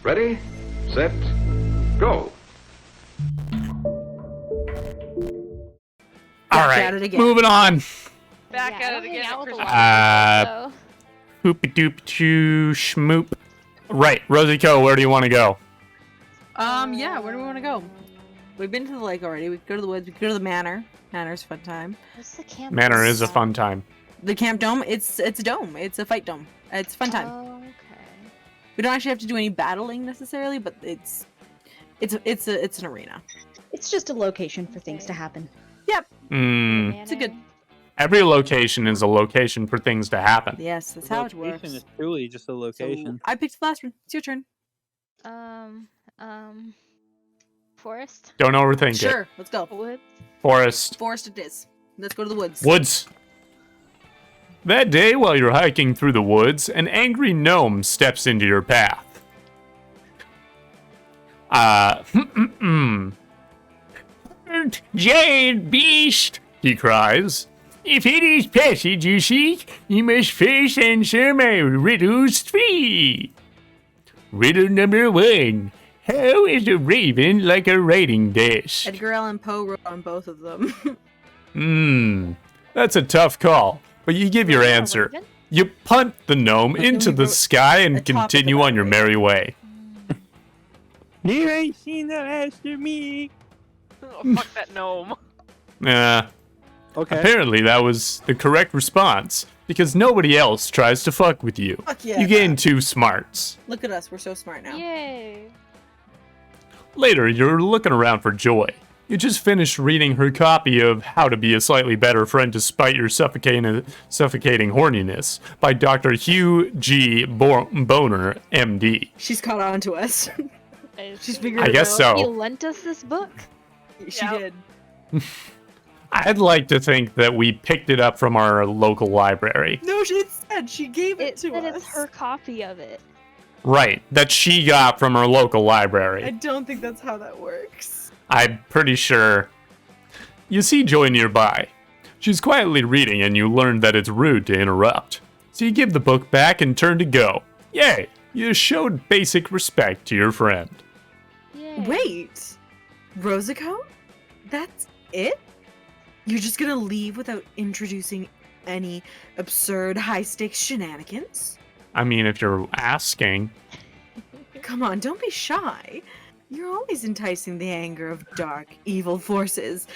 Ready, set, go. All Back right, at it again. moving on. Back Yeah, I at don't it hang again. out with a Christmas. lot of people, Poopy doop choo schmoop. Right, Rosie Co, where do you want to go? Yeah, where do we want to go? We've been to the lake already. We could go to the woods. We could go to the manor. Manor's a fun time. What's the camp? Manor is a fun time. The camp dome. It's a dome. It's a fight dome. It's a fun time. Oh, okay. We don't actually have to do any battling necessarily, but it's an arena. It's just a location for things to happen. Hmm. It's a good- Every location is a location for things to happen. Yes, that's The how it location works. is truly just a So, location. I picked the last one. It's your turn. Forest? Don't overthink it. Sure, let's go. Woods? Forest. Forest it is. Let's go to the woods. Woods. That day, while you're hiking through the woods, an angry gnome steps into your path. Giant beast, he cries. If it is passage you seek, you must first answer my riddles 3. Riddle number 1. How is a raven like a writing desk? Edgar Allan Poe wrote on both of them. That's a tough call, but you give your answer. You punt the gnome But then into we the wrote sky a and topic continue about on your it. merry way. You ain't seen the last of me. Oh, fuck that gnome. Okay. Apparently that was the correct response, because nobody else tries to fuck with you. Fuck yeah. You gain 2 smarts. Look at us. We're so smart now. Yay. Later, you're looking around for Joy. You just finished reading her copy of How to Be a Slightly Better Friend Despite Your Suffocating Horniness by Dr. Hugh G. Boner, MD. She's caught on to us. She's figured I it guess out. You so. lent us this book? She Yep. did. I'd like to think that we picked it up from our local library. No, she said she gave it It to said us. it's her copy of it. Right, that she got from her local I library. don't think that's how that works. I'm pretty sure. You see Joy nearby. She's quietly reading, and you learn that it's rude to interrupt. So you give the book back and turn to go. Yay! You showed basic respect to your friend. Yay. Wait, Rosico? That's it? You're just gonna leave without introducing any absurd high-stakes shenanigans? I mean, if you're asking. Come on, don't be shy. You're always enticing the anger of dark, evil forces,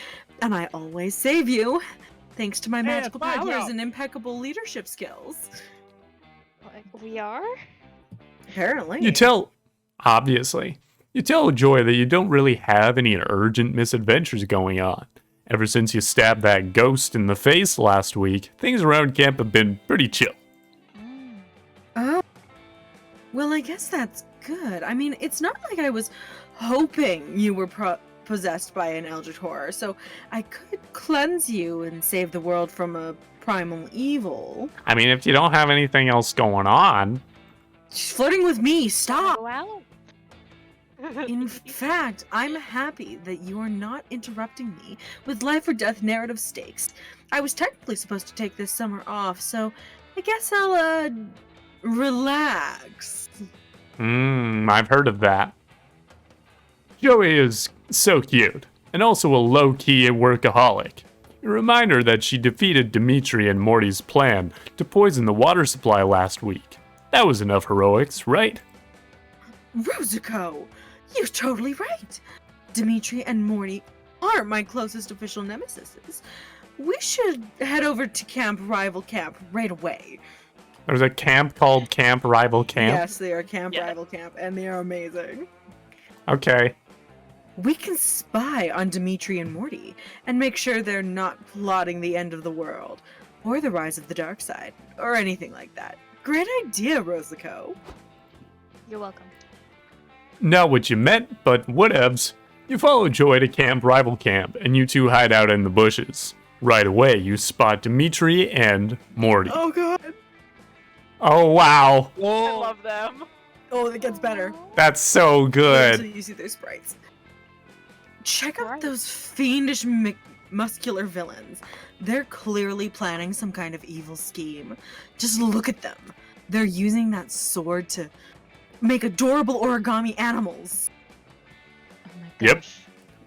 and I always save you, thanks to my magical fine powers job. and impeccable leadership skills. We are? Apparently. You tell Joy that you don't really have any urgent misadventures going on. Ever since you stabbed that ghost in the face last week, things around camp have been pretty chill. Oh. Well, I guess that's good. I mean, it's not like I was hoping you were possessed by an eldritch horror, so I could cleanse you and save the world from a primal evil. I mean, if you don't have anything else going on. She's flirting with me. Stop. Go out? In fact, I'm happy that you are not interrupting me with life or death narrative stakes. I was technically supposed to take this summer off, so I guess I'll, relax. I've heard of that. Joey is so cute, and also a low-key workaholic. A reminder that she defeated Dimitri and Morty's plan to poison the water supply last week. That was enough heroics, right? Rosico, you're totally right. Dimitri and Morty are my closest official nemesis. We should head over to Rival Camp right away. There's a camp called Camp Rival Camp? Yes, they are Yes. Rival Camp, and they are amazing. Okay. We can spy on Dimitri and Morty and make sure they're not plotting the end of the world, or the rise of the dark side, or anything like that. Great idea, Rosico. You're welcome. Not what you meant, but whatevs. You follow Joy to Camp Rival Camp, and you two hide out in the bushes. Right away, you spot Dimitri and Morty. Oh god. Oh, wow. I Whoa. love them. Oh, it gets better. That's so Wait good. till you see their sprites. Check out Right. those fiendish muscular villains. They're clearly planning some kind of evil scheme. Just look at them. They're using that sword to make adorable origami animals. Oh my Yep. gosh.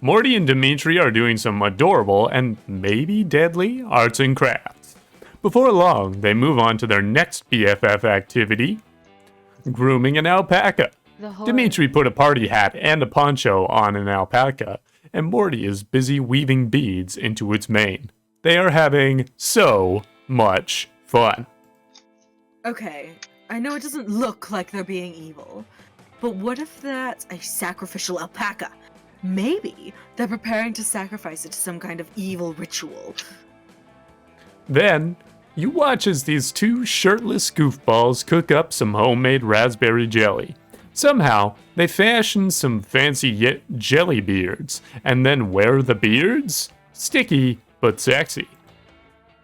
Morty and Dimitri are doing some adorable and maybe deadly arts and crafts. Before long, they move on to their next BFF activity, grooming an alpaca. The horror. Dimitri put a party hat and a poncho on an alpaca, and Morty is busy weaving beads into its mane. They are having so much fun. Okay, I know it doesn't look like they're being evil, but what if that's a sacrificial alpaca? Maybe they're preparing to sacrifice it to some kind of evil ritual. Then, you watch as these two shirtless goofballs cook up some homemade raspberry jelly. Somehow, they fashion some fancy jelly beards, and then wear the beards? Sticky, but sexy.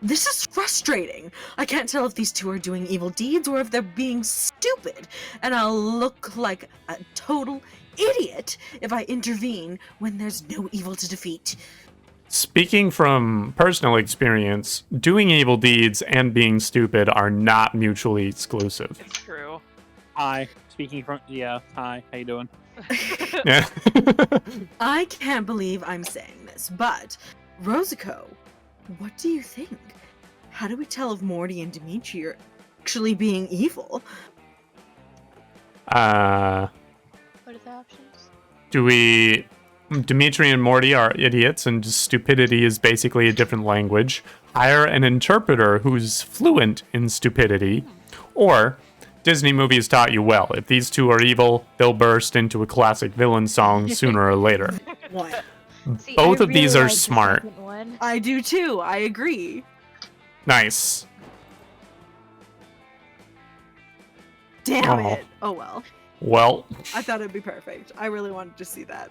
This is frustrating. I can't tell if these two are doing evil deeds or if they're being stupid, and I'll look like a total idiot if I intervene when there's no evil to defeat. Speaking from personal experience, doing evil deeds and being stupid are not mutually exclusive. It's true. Hi. Speaking from hi. How you doing? Yeah. I can't believe I'm saying this, but Rosico, what do you think? How do we tell if Morty and Dimitri are actually being evil? What are the options? Dimitri and Morty are idiots and stupidity is basically a different language. Hire an interpreter who's fluent in stupidity. Or, Disney movies taught you well. If these two are evil, they'll burst into a classic villain song sooner or later. What? See, Both I of these really are like the smart. second one. I do too, I agree. Nice. Damn Oh. it. Oh well. Well, I thought it'd be perfect. I really wanted to see that.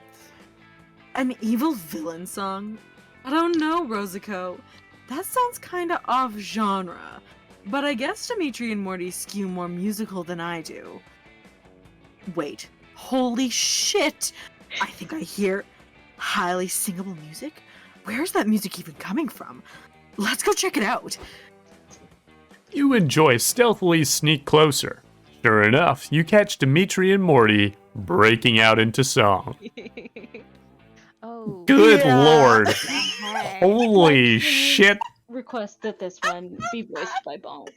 An evil villain song? I don't know, Rosico. That sounds kinda off genre. But I guess Dimitri and Morty skew more musical than I do. Wait. Holy shit! I think I hear highly singable music? Where's that music even coming from? Let's go check it out. you enjoy stealthily sneak closer. Sure enough, you catch Dimitri and Morty breaking out into song. Oh. Good Yeah. lord. the heck? Holy shit. Request that this one be voiced by Bonk.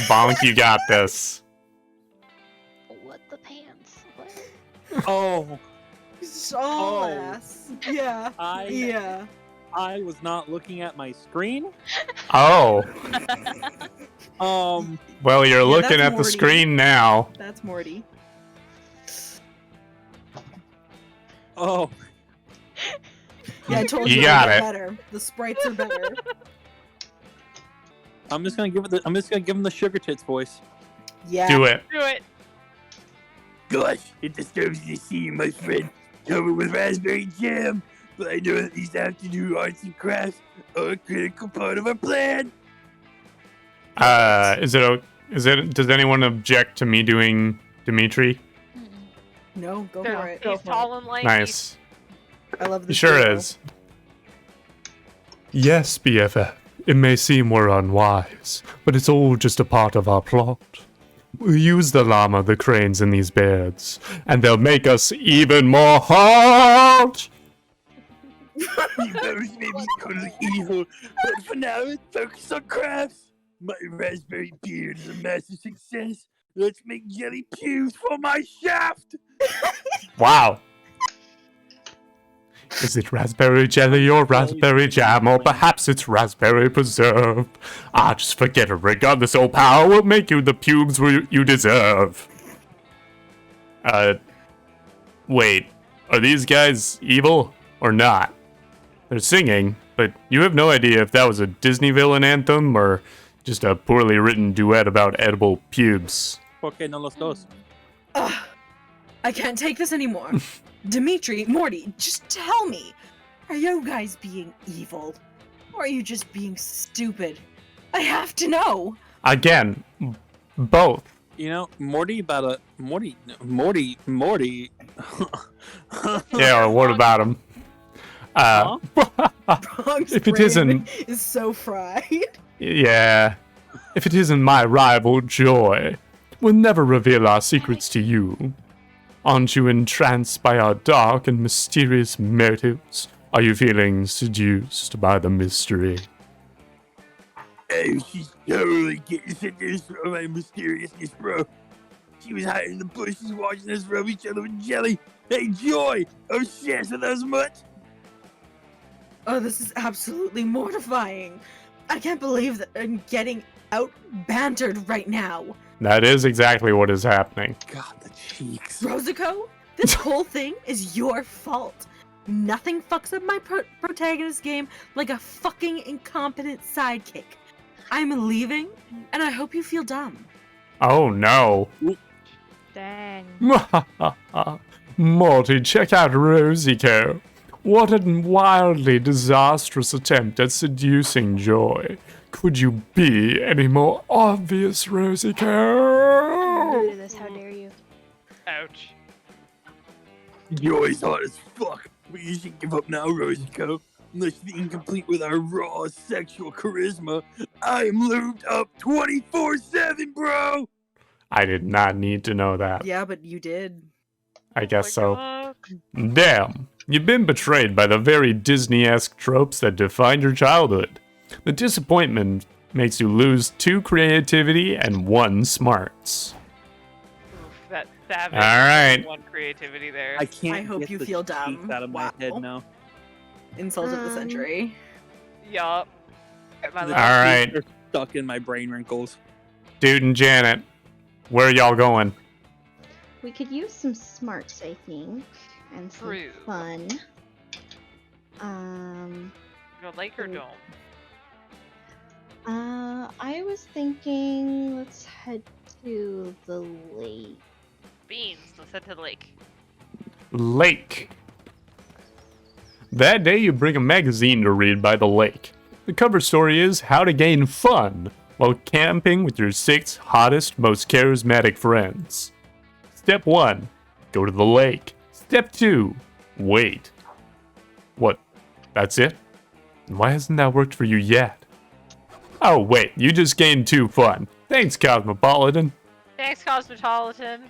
Bonk, you got this. What the pants? What? Oh, All Oh. ass. Yeah. I Yeah. I was not looking at my screen. Oh. Well, you're Yeah, looking that's at the Morty. screen now. That's Morty. Oh, Yeah, I told You you, got they're it. better. The sprites are better. I'm just gonna give him the sugar tits voice. Yeah. Do it. Do it. Gosh, it disturbs me to see my friend covered with raspberry jam, but I know that these afternoon arts and crafts are a critical part of our plan. Does anyone object to me doing Dimitri? Mm-mm. No, go No, for it. he's tall and lanky. Nice. I love He this. sure duo. is. Yes, BFF. It may seem we're unwise, but it's all just a part of our plot. We'll use the llama, the cranes, and these bears, and they'll make us even more hot! Those may be totally evil, but for now, let's focus on crafts. My raspberry beard is a massive success. Let's make jelly pews for my shaft. Wow. Is it raspberry jelly or raspberry jam, or perhaps it's raspberry preserve? Ah, just forget it. Regardless, all power will make you the pubes you deserve. Wait. Are these guys evil or not? They're singing, but you have no idea if that was a Disney villain anthem or just a poorly written duet about edible pubes. Okay, no los dos. Ugh. I can't take this anymore. Dimitri, Morty, just tell me. Are you guys being evil? Or are you just being stupid? I have to know. Again, both. You know, Morty. Yeah, what about him? Bronx If it brain isn't- is so fried. Yeah. If it isn't my rival Joy, We'll never reveal our secrets to you. Aren't you entranced by our dark and mysterious motives? Are you feeling seduced by the mystery? Hey, she's totally getting seduced by my mysteriousness, bro. She was hiding in the bushes watching us rub each other with jelly. Hey, Joy, obsessed with us much? Oh, this is absolutely mortifying. I can't believe that I'm getting out bantered right now. That is exactly what is happening. God, the cheeks. Rosico, this whole thing is your fault. Nothing fucks up my protagonist game like a fucking incompetent sidekick. I'm leaving, and I hope you feel dumb. Oh no. Dang. Morty, check out Rosico. What a wildly disastrous attempt at seducing Joy. Could you be any more obvious, I'm new Rosico? to this, how dare you? Ouch. Joy's hot as fuck, but you should give up now, Rosico. Unless you're incomplete with our raw sexual charisma, I am lubed up 24/7, bro! I did not need to know that. Yeah, but you did. I guess so. God. Damn, you've been betrayed by the very Disney-esque tropes that defined your childhood. The disappointment makes you lose 2 creativity and 1 smarts. Oof, that savage. All right. One creativity there. I can't I hope get you the feel cheeks dumb. out of my Wow. head now. Insult of the century. Yup. My The All right. cheeks are stuck in my brain wrinkles. Dude and Janet, where are y'all going? We could use some smarts, I think, and some True. fun. Go lake or dome? I was thinking let's head to the lake. Beans. Let's head to the lake. Lake. That day you bring a magazine to read by the lake. The cover story is how to gain fun while camping with your 6 hottest, most charismatic friends. Step 1, go to the lake. Step 2, wait. What, that's it? Why hasn't that worked for you yet? Oh wait, you just gained 2 fun. Thanks, Cosmopolitan. Thanks, Cosmopolitan.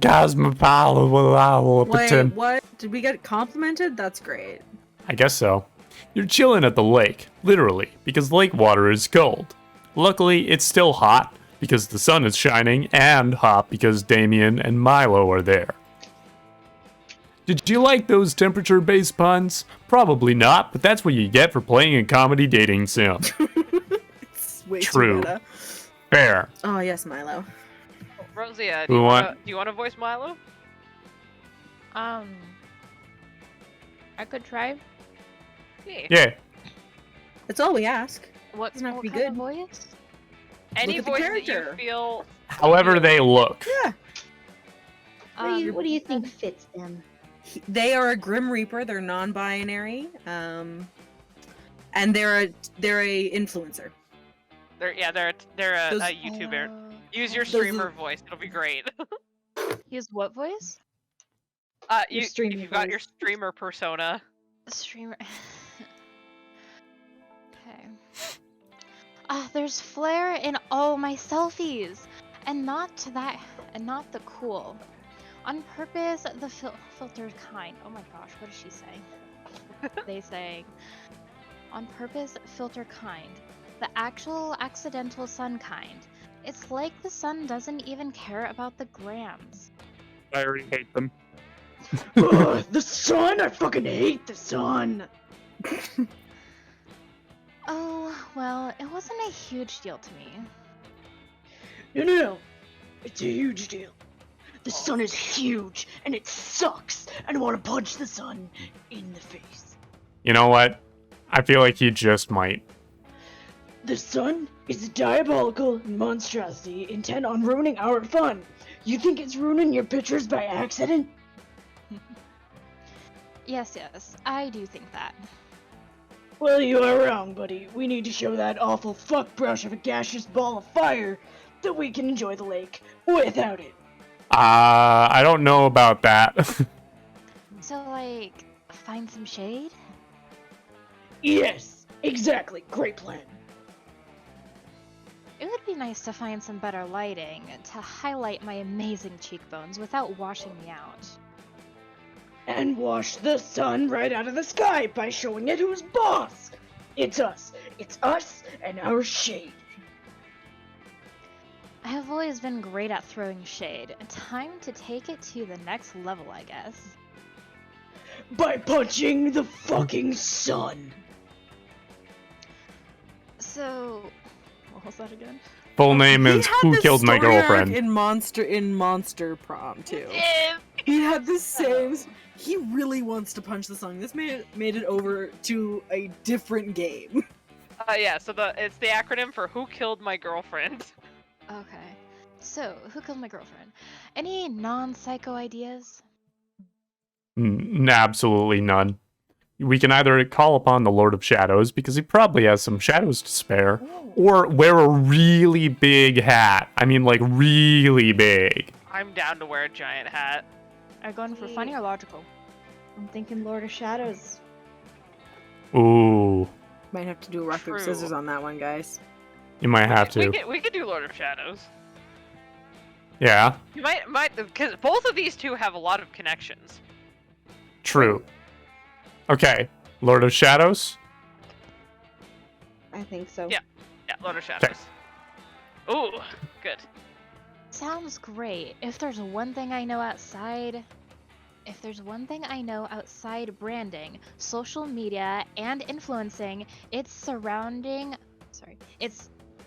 Cosmopolitan. Wait, what? Did we get complimented? That's great. I guess so. You're chilling at the lake, literally, because lake water is cold. Luckily, it's still hot because the sun is shining, and hot because Damien and Milo are there. Did you like those temperature-based puns? Probably not, but that's what you get for playing a comedy dating sim. It's way True. too meta. Fair. Oh, yes, Milo. Rosia, Who want- do you want to voice Milo? I could try. Yeah. Yeah. That's all we ask. What, Doesn't have to be What kind of good. voice? any Look at the voice that you character. feel. However they look. Yeah. What do you think fits them? They are a Grim Reaper. They're non-binary. And they're a influencer. They're a Those- YouTuber. Use your those are- streamer voice. It'll be great. Use what voice? Your If streamer you've got your voice. streamer persona. Streamer. Okay. There's flair in all my selfies, and not the cool. On purpose, the filtered kind. Oh my gosh, what is she saying? They saying, on purpose, filter kind. The actual accidental sun kind. It's like the sun doesn't even care about the grams. I already hate them. Ugh, the sun! I fucking hate the sun! Oh, well, it wasn't a huge deal to me. No. It's a huge deal. The sun is huge, and it sucks, and I want to punch the sun in the face. You know what? I feel like he just might. The sun is a diabolical monstrosity intent on ruining our fun. You think it's ruining your pictures by accident? Yes, I do think that. Well, you are wrong, buddy. We need to show that awful fuck brush of a gaseous ball of fire that we can enjoy the lake without it. I don't know about that. So, like, find some shade? Yes, exactly. Great plan. It would be nice to find some better lighting to highlight my amazing cheekbones without washing me out. And wash the sun right out of the sky by showing it who's boss. It's us. It's us and our shade. I have always been great at throwing shade. Time to take it to the next level, I guess. By punching the fucking sun. So, what was that again? Full name is Who Killed My Girlfriend. In Monster Prom too. He had the same. He really wants to punch the sun. This made it over to a different game. Yeah, so it's the acronym for Who Killed My Girlfriend. Okay. So, who killed my girlfriend? Any non-psycho ideas? Absolutely none. We can either call upon the Lord of Shadows, because he probably has some shadows to spare, or wear a really big hat. I mean, like, really big. I'm down to wear a giant hat. Are you going for funny or logical? I'm thinking Lord of Shadows. Ooh. Might have to do a rock, paper, True. scissors on that one, guys. You might have to. We could do Lord of Shadows. Yeah, You might because both of these two have a lot of connections. true. Okay, Lord of Shadows? I think so. Yeah. Yeah, Lord of Shadows. Ooh, good. Sounds great. If there's one thing I know outside branding, social media, and influencing, it's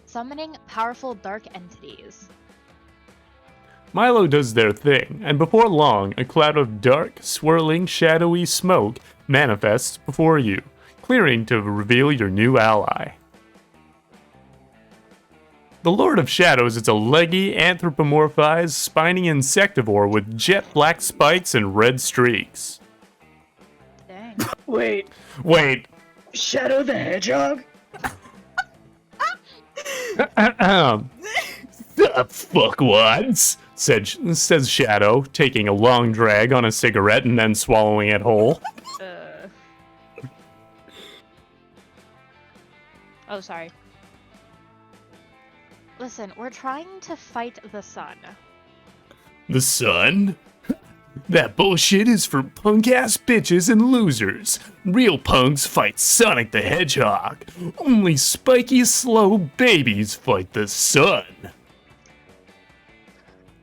summoning powerful dark entities. Milo does their thing, and before long, a cloud of dark, swirling, shadowy smoke manifests before you, clearing to reveal your new ally. The Lord of Shadows is a leggy, anthropomorphized, spiny insectivore with jet black spikes and red streaks. Dang. Wait, Shadow the Hedgehog? The fuckwads, says Shadow, taking a long drag on a cigarette and then swallowing it whole. Oh, sorry. Listen, we're trying to fight the sun. The sun? That bullshit is for punk-ass bitches and losers. Real punks fight Sonic the Hedgehog. Only spiky, slow babies fight the sun.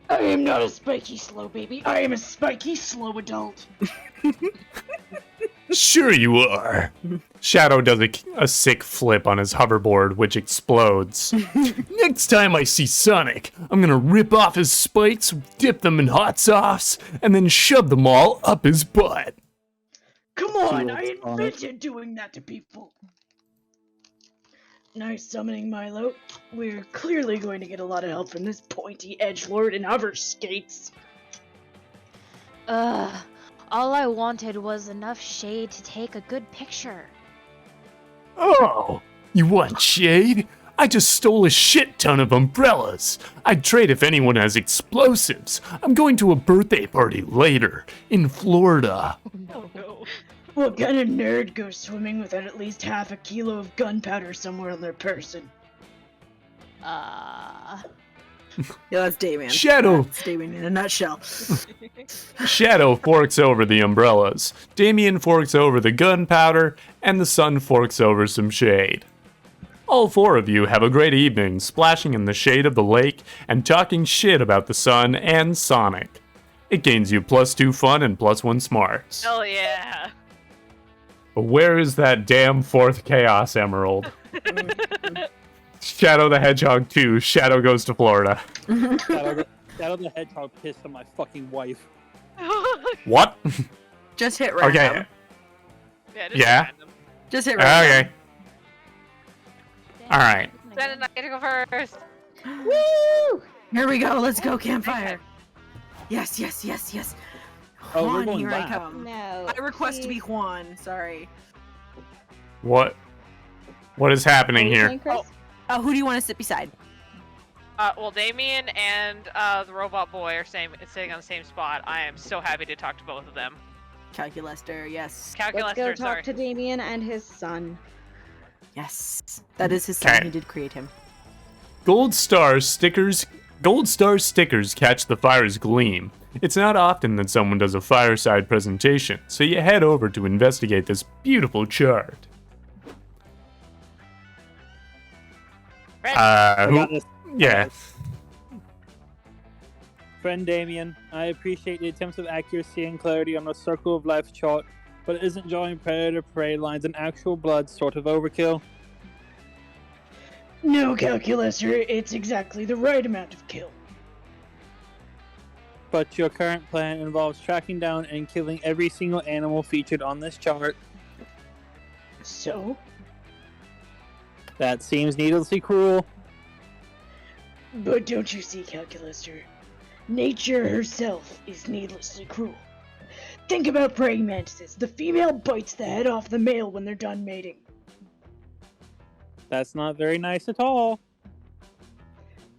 I am not a spiky slow baby. I am a spiky slow adult. Sure you are. Shadow does a sick flip on his hoverboard, which explodes. Next time I see Sonic, I'm gonna rip off his spikes, dip them in hot sauce, and then shove them all up his butt. Come on, I invented doing that to people. Nice summoning, Milo. We're clearly going to get a lot of help from this pointy edgelord and hover skates. All I wanted was enough shade to take a good picture. Oh, you want shade? I just stole a shit ton of umbrellas. I'd trade if anyone has explosives. I'm going to a birthday party later in Florida. Oh no. What kind of nerd goes swimming without at least half a kilo of gunpowder somewhere on their person? Yeah, that's Damien. Shadow. That's Damien in a nutshell. Shadow forks over the umbrellas. Damien forks over the gunpowder, and the sun forks over some shade. All four of you have a great evening, splashing in the shade of the lake and talking shit about the sun and Sonic. It gains you +2 fun and +1 smarts. Hell yeah. But where is that damn 4th Chaos Emerald? Shadow the Hedgehog 2, Shadow goes to Florida. Shadow the Hedgehog pissed on my fucking wife. What? Just hit random. Okay. Yeah. Yeah. Just hit random. Okay. Alright. Zen and I get to go first. Woo! Here we go. Let's go, campfire. Yes, yes, yes, yes. Oh, we're Juan, going here I back. come. No. I request to be Juan. Sorry. What is happening here? Oh, who do you want to sit beside? Well, Damien and the robot boy are sitting on the same spot. I am so happy to talk to both of them. Calculester, yes. Let's Calculester, go talk sorry. to Damien and his son. Yes. That is his son. Okay. He did create him. Gold star stickers catch the fire's gleam. It's not often that someone does a fireside presentation, so you head over to investigate this beautiful chart. I got this. Yeah. Friend Damien, I appreciate the attempts of accuracy and clarity on the Circle of Life chart, but isn't drawing predator-prey lines and actual blood sort of overkill? No, Calculator, it's exactly the right amount of kill. But your current plan involves tracking down and killing every single animal featured on this chart. So? That seems needlessly cruel. But don't you see, Calculator? Nature herself is needlessly cruel. Think about praying mantises. The female bites the head off the male when they're done mating. That's not very nice at all.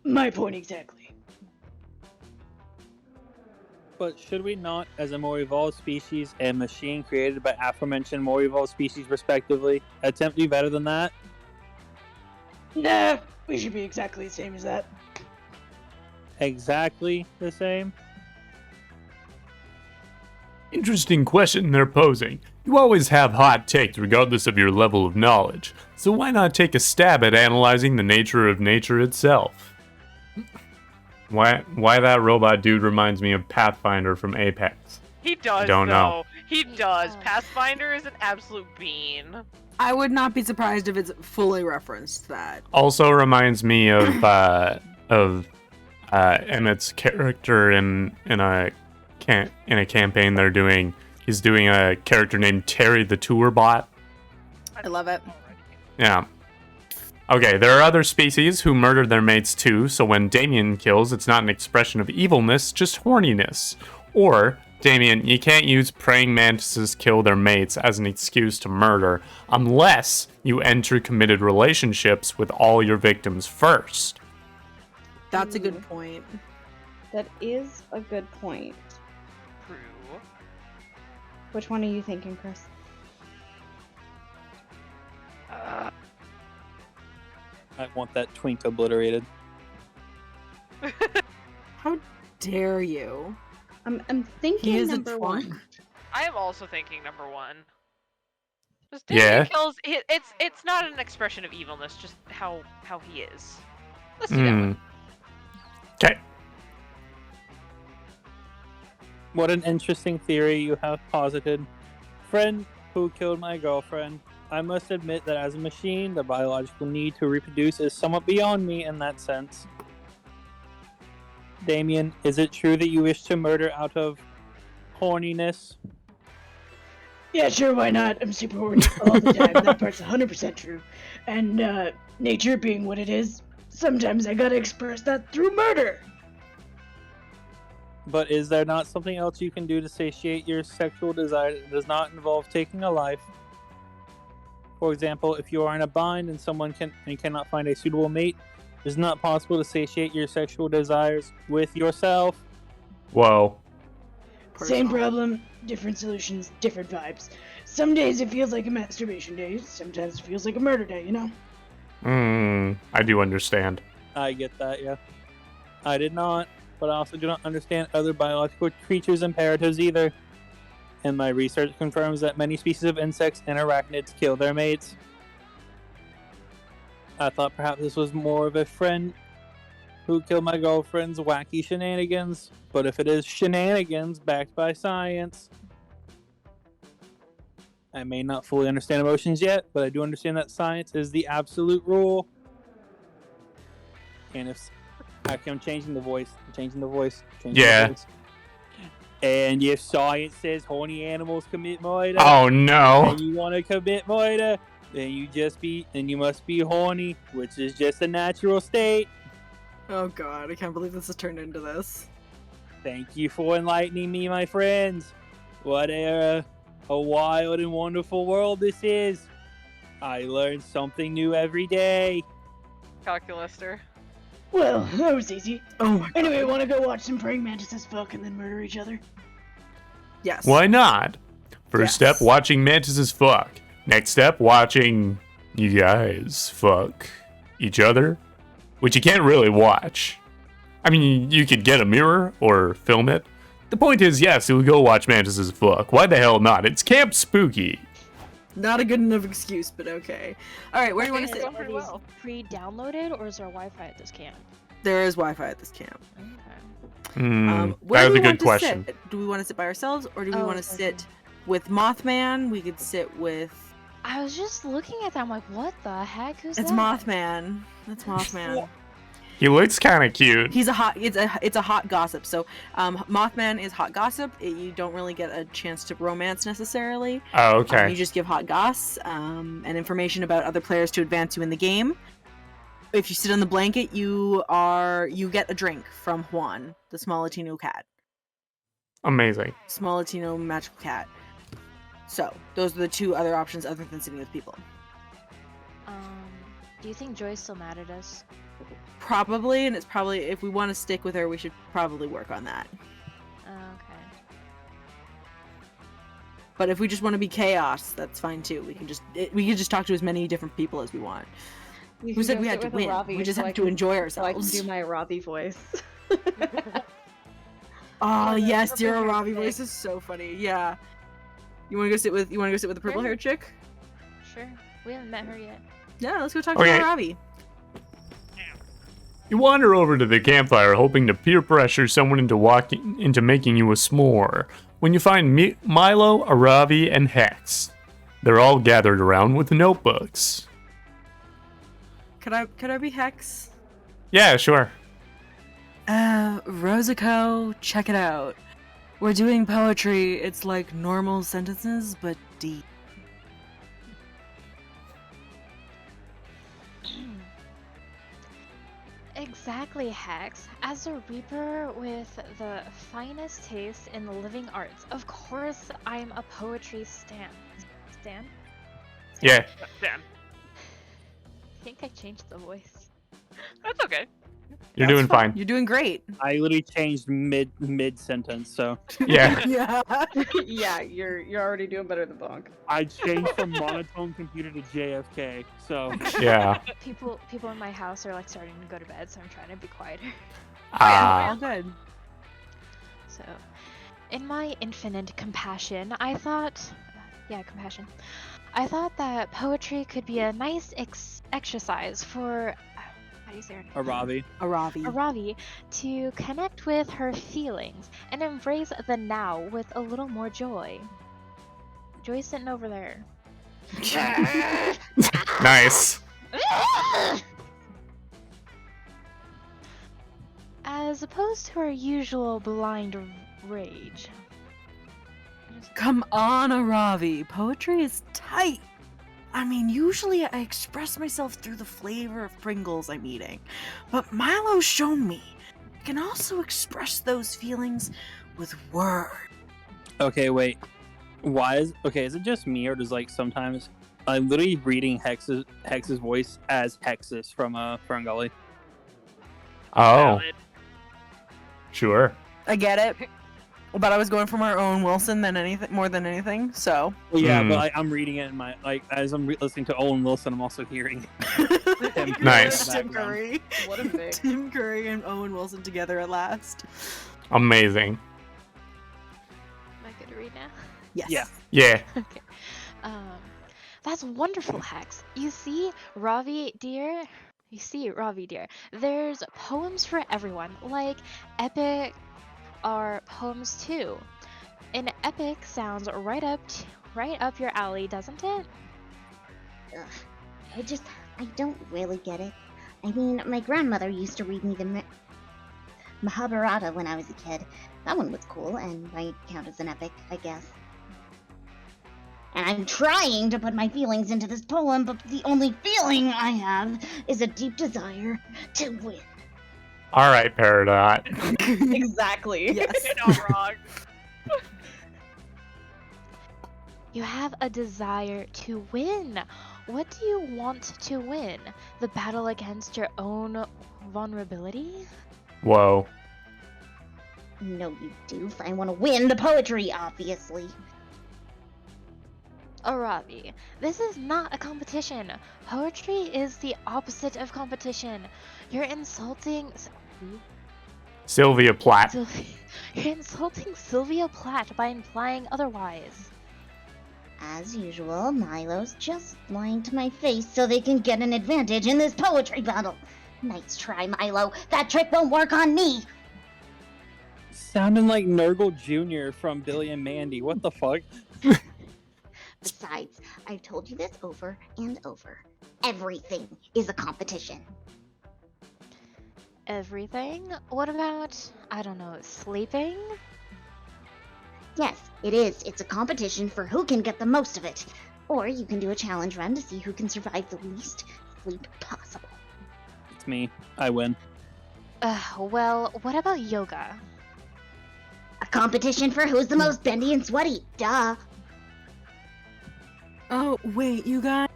My point exactly. But should we not, as a more evolved species and machine created by aforementioned more evolved species respectively, attempt to be better than that? Nah, we should be exactly the same as that. Exactly the same? Interesting question they're posing. You always have hot takes regardless of your level of knowledge, so why not take a stab at analyzing the nature of nature itself? Why that robot dude reminds me of Pathfinder from Apex. He does, Don't know. He does. Pathfinder is an absolute bean. I would not be surprised if it's fully referenced that. Also reminds me of Emmett's character in a campaign they're doing. He's doing a character named Terry the Tour Bot. I love it. Yeah. Okay, there are other species who murder their mates too, so when Damien kills, it's not an expression of evilness, just horniness. Or, Damien, you can't use praying mantises kill their mates as an excuse to murder, unless you enter committed relationships with all your victims first. That's a good point. That is a good point. True. Which one are you thinking, Chris? I want that twink obliterated. How dare you? I'm He thinking is number a one. twunk. I am also thinking number one. Just Yeah. kills. It's not an expression of evilness, just how he is. Let's do that one. Okay. What an interesting theory you have posited. Friend who killed my girlfriend, I must admit that as a machine, the biological need to reproduce is somewhat beyond me in that sense. Damien, is it true that you wish to murder out of horniness? Yeah, sure, why not? I'm super horny all the time. That part's 100% true. And, nature being what it is, sometimes I gotta express that through murder. But is there not something else you can do to satiate your sexual desire that does not involve taking a life? For example, if you are in a bind and cannot find a suitable mate, it is not possible to satiate your sexual desires with yourself. Whoa. Same problem, different solutions, different vibes. Some days it feels like a masturbation day, sometimes it feels like a murder day, you know? I do understand. I get that, yeah. I did not, but I also do not understand other biological creatures' imperatives either. And my research confirms that many species of insects and arachnids kill their mates. I thought perhaps this was more of a friend who killed my girlfriend's wacky shenanigans, but if it is shenanigans backed by science, I may not fully understand emotions yet, but I do understand that science is the absolute rule. And if actually, I'm changing the voice. Yeah. And if science says horny animals commit murder, Oh no. and you want to commit murder, then you must be horny, which is just a natural state. Oh god, I can't believe this has turned into this. Thank you for enlightening me, my friends. What a wild and wonderful world this is. I learn something new every day. Calculister. Well, that was easy. Oh my god. Anyway, wanna go watch some praying mantises fuck and then murder each other? Yes. Why not? First Yes. step, watching mantises fuck. Next step, watching you guys fuck each other. which you can't really watch. I mean, you could get a mirror or film it. The point is, yes, you'll go watch Mantis's book. Why the hell not? It's Camp Spooky. Not a good enough excuse, but okay. All right, where do you want to sit? Going pretty well. Pre-downloaded, or is there Wi-Fi at this camp? There is Wi-Fi at this camp. Okay. Where That do was we a good want to question. sit? Do we want to sit by ourselves, or do we Oh, want to okay. sit with Mothman? We could sit with. I was just looking at that. I'm like, what the heck? Who's It's that? Mothman. That's Mothman. He looks kind of cute. He's a hot. It's a hot gossip. So, Mothman is hot gossip. You don't really get a chance to romance necessarily. Oh, okay. You just give hot goss and information about other players to advance you in the game. If you sit on the blanket, you get a drink from Juan, the small Latino cat. Amazing. Small Latino magical cat. So those are the two other options other than sitting with people. Do you think Joy's still mad at us? Probably, and it's probably if we want to stick with her, we should probably work on that. Okay. But if we just want to be chaos, that's fine too. We can just talk to as many different people as we want. You Who can said go we had sit to with a win? Ravi We just so have I to can- enjoy So I can ourselves. do my Ravi voice. Oh yes, purple dear hair Ravi chick. voice is so funny. Yeah. You want to go sit with the purple haired chick? Sure. We haven't met her yet. Yeah, let's go talk Okay. to Ravi. You wander over to the campfire hoping to peer pressure someone into making you a s'more. When you find Milo, Aravi, and Hex. They're all gathered around with notebooks. Could I be Hex? Yeah, sure. Rosico, check it out. We're doing poetry. It's like normal sentences, but deep. Exactly, Hex. As a reaper with the finest taste in the living arts, of course I'm a poetry stan. Stan? Yeah. Damn. I think I changed the voice. That's okay. You're That's doing fine. You're doing great. I literally changed mid sentence, so Yeah. Yeah. Yeah, you're already doing better than Bonk. I changed from monotone computer to JFK. So Yeah. People in my house are like starting to go to bed, so I'm trying to be quieter. All good. So, in my infinite compassion, I thought that poetry could be a nice exercise for, how do you say her name? Aravi. Aravi to connect with her feelings and embrace the now with a little more joy. Joy's sitting over there. Nice. As opposed to her usual blind rage. Come on, Aravi. Poetry is tight. I mean, usually I express myself through the flavor of Pringles I'm eating, but Milo's shown me I can also express those feelings with words. Okay, wait. Is it just me, or does like sometimes I'm literally reading Hex's voice as Hexus from Ferngully? Oh, Valid. sure. I get it, but I was going for my own Wilson more than anything. So Well, yeah, Hmm. but like, I'm reading it in my as I'm listening to Owen Wilson, I'm also hearing him. Nice. Tim Curry. What a mix. Tim Curry and Owen Wilson together at last. Amazing. Am I good to read now? Yes. Yeah. Yeah. Okay. That's wonderful, Hex. You see, Ravi dear, there's poems for everyone. Like, epic are poems too. An epic sounds right up your alley, doesn't it? Ugh. I don't really get it. I mean, my grandmother used to read me the Mahabharata when I was a kid. That one was cool and might count as an epic, I guess. And I'm trying to put my feelings into this poem, but the only feeling I have is a deep desire to win. All right, Peridot. Exactly. Yes. You're not wrong. You have a desire to win. What do you want to win? The battle against your own vulnerability? Whoa. No, you doof. I want to win the poetry, obviously. Aravi, this is not a competition. Poetry is the opposite of competition. You're insulting Sylvia Plath. You're insulting Sylvia Plath by implying otherwise. As usual, Milo's just lying to my face so they can get an advantage in this poetry battle. Nice try, Milo. That trick won't work on me. Sounding like Nurgle Jr. from Billy and Mandy. What the fuck? Besides, I've told you this over and over. Everything is a competition. Everything? What about, I don't know, sleeping? Yes, it is. It's a competition for who can get the most of it. Or you can do a challenge run to see who can survive the least sleep possible. It's me. I win. Well, what about yoga? A competition for who's the most bendy and sweaty. Duh. Oh, wait, you guys.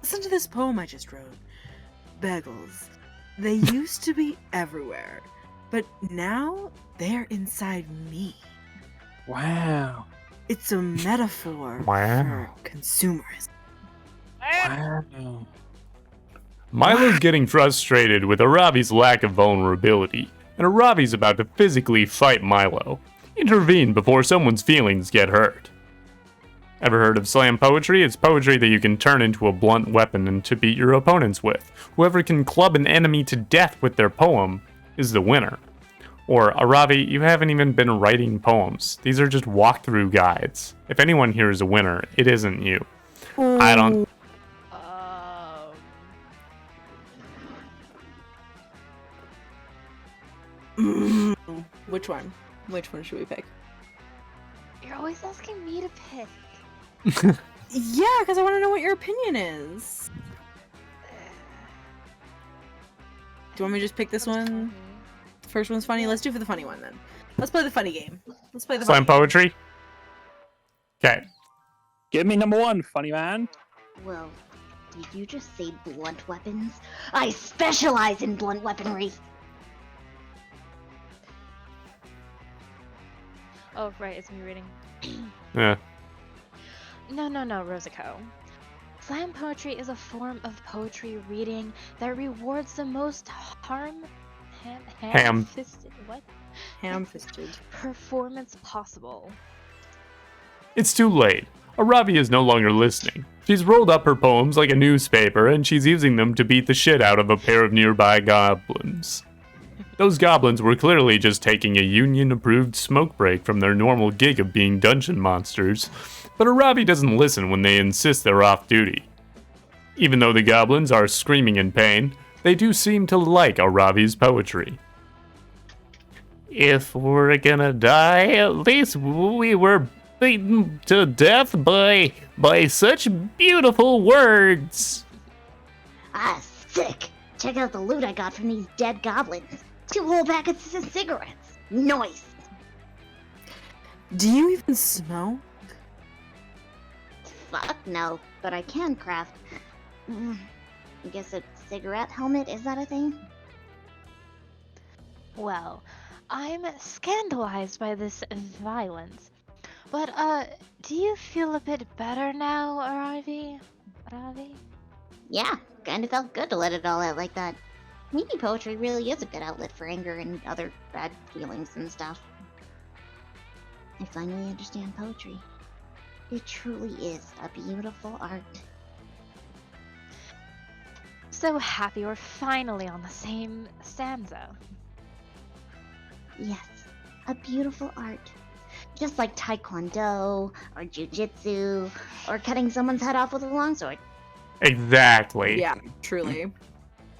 Listen to this poem I just wrote. Bagels. They used to be everywhere, but now they're inside me. Wow. It's a metaphor Wow. for consumerism. Wow. Milo's getting frustrated with Aravi's lack of vulnerability, and Aravi's about to physically fight Milo. Intervene before someone's feelings get hurt. Ever heard of slam poetry? It's poetry that you can turn into a blunt weapon and to beat your opponents with. Whoever can club an enemy to death with their poem is the winner. Or, Aravi, you haven't even been writing poems. These are just walkthrough guides. If anyone here is a winner, it isn't you. I don't... Which one? Which one should we pick? You're always asking me to pick. Yeah, because I want to know what your opinion is. Do you want me to just pick this one? The first one's funny? Let's do for the funny one then. Let's play the funny game. Let's play the Slam funny poetry? Okay. Give me number one, funny man. Well, did you just say blunt weapons? I specialize in blunt weaponry. Oh, right, it's me reading. Yeah. No, Rosico. Slam poetry is a form of poetry reading that rewards the most ham-fisted performance possible. It's too late. Aravi is no longer listening. She's rolled up her poems like a newspaper, and she's using them to beat the shit out of a pair of nearby goblins. Those goblins were clearly just taking a union-approved smoke break from their normal gig of being dungeon monsters, but Aravi doesn't listen when they insist they're off duty. Even though the goblins are screaming in pain, they do seem to like Aravi's poetry. If we're gonna die, at least we were beaten to death by such beautiful words. Ah, sick. Check out the loot I got from these dead goblins. 2 whole packets of cigarettes. Nice. Do you even smoke? Fuck no, but I can craft. I guess a cigarette helmet, is that a thing? Well, I'm scandalized by this violence. But, do you feel a bit better now, Aravi? Yeah, kinda felt good to let it all out like that. Maybe poetry really is a good outlet for anger and other bad feelings and stuff. I finally understand poetry. It truly is a beautiful art. So happy we're finally on the same stanza. Yes, a beautiful art. Just like Taekwondo, or Jiu-Jitsu, or cutting someone's head off with a longsword. Exactly. Yeah, truly.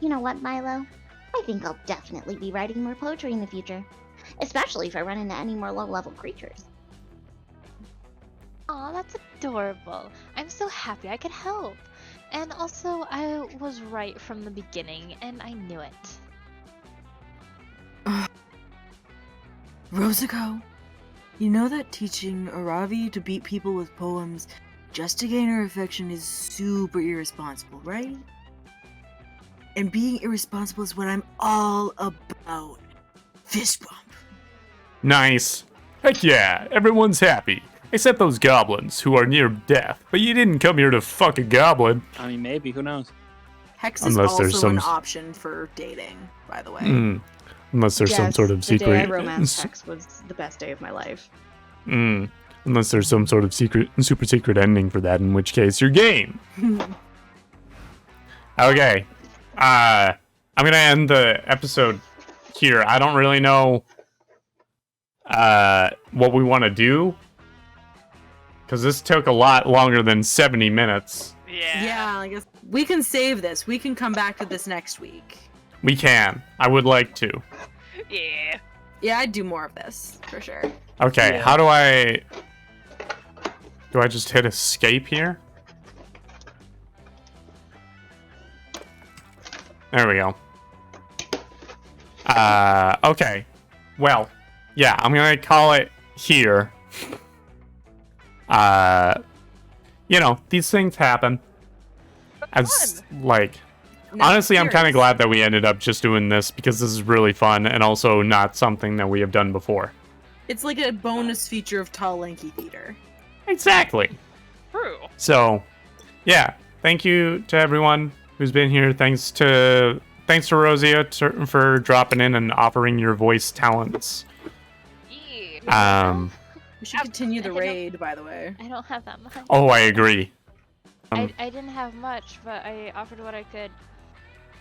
You know what, Milo? I think I'll definitely be writing more poetry in the future. Especially if I run into any more low-level creatures. Aw, that's adorable. I'm so happy I could help. And also, I was right from the beginning, and I knew it. Rosico, you know that teaching Aravi to beat people with poems just to gain her affection is super irresponsible, right? And being irresponsible is what I'm all about. Fist bump. Nice. Heck yeah, everyone's happy. Except those goblins who are near death. But you didn't come here to fuck a goblin. I mean, maybe. Who knows? Hex Unless is there's also an some- option for dating, by the way. Unless there's some Yes, sort of the day I secret. romance Hex was the best day of my life. Unless there's some sort of super secret ending for that, in which case you're game. Okay. I'm gonna end the episode here. I don't really know what we want to do, because this took a lot longer than 70 minutes. Yeah. I guess we can save this. We can come back to this next week. We can. I would like to. Yeah. Yeah, I'd do more of this, for sure. Okay, Yeah. how do I... Do I just hit escape here? There we go. Okay. Well, yeah, I'm gonna call it here. You know, these things happen. As, like... Now, Honestly, I'm kind of curious. glad that we ended up just doing this, because this is really fun, and also not something that we have done before. It's like a bonus feature of Tall Lanky Theater. Exactly. True. So, yeah, thank you to everyone who's been here. Thanks to Rosia for dropping in and offering your voice talents. Yeah. We should continue the I don't- raid, by the way. I don't have that much. Oh, I agree. I didn't have much, but I offered what I could.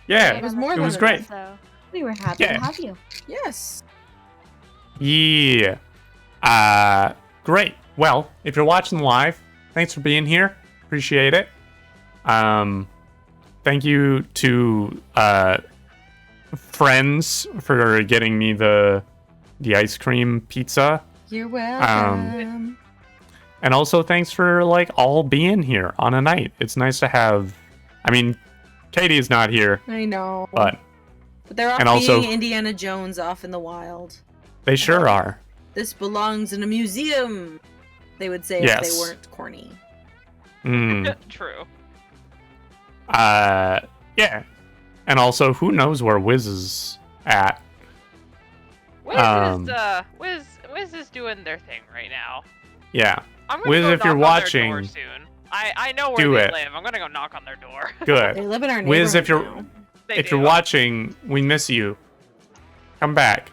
Yeah, It was more it than was enough. great. So We were happy Yeah. to have you. Yes. Yeah. Great. Well, if you're watching live, thanks for being here. Appreciate it. Thank you to friends for getting me the ice cream pizza. You're welcome. And also thanks for like all being here on a night. It's nice to have, I mean, Katie's not here, I know. but they're off and also- being Indiana Jones off in the wild. they sure are. This belongs in a museum, they would say if Yes. they weren't corny. True. Yeah. And also, who knows where Wiz is at? Wiz is doing their thing right now. Yeah. I'm gonna Wiz, go if you're knock on their door watching, soon. I know where do they it. live. I'm gonna go knock on their door. They good. live in our neighborhood Wiz, if you're now. They if do. you're watching, we miss you. Come back.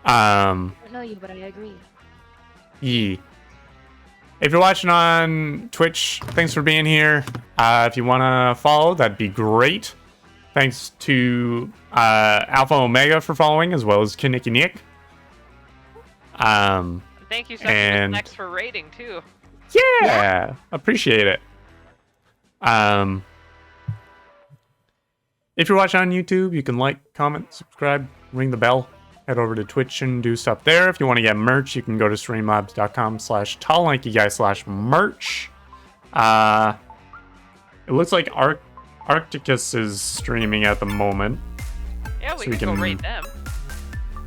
I don't know you, but I agree. Yee. If you're watching on Twitch, thanks for being here. If you want to follow, that'd be great. Thanks to Alpha Omega for following, as well as Kinnicky Nick. Thank you so and- much for rating too. Yeah, appreciate it. If you're watching on YouTube, you can like, comment, subscribe, ring the bell. Head over to Twitch and do stuff there. If you want to get merch, you can go to streamlabs.com/talllanky_merch. It looks like Arcticus is streaming at the moment. Yeah, we So we can go can- rate them.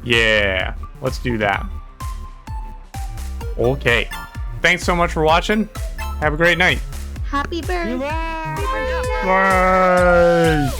Yeah, let's do that. Okay. Thanks so much for watching. Have a great night. Happy birthday. Bye.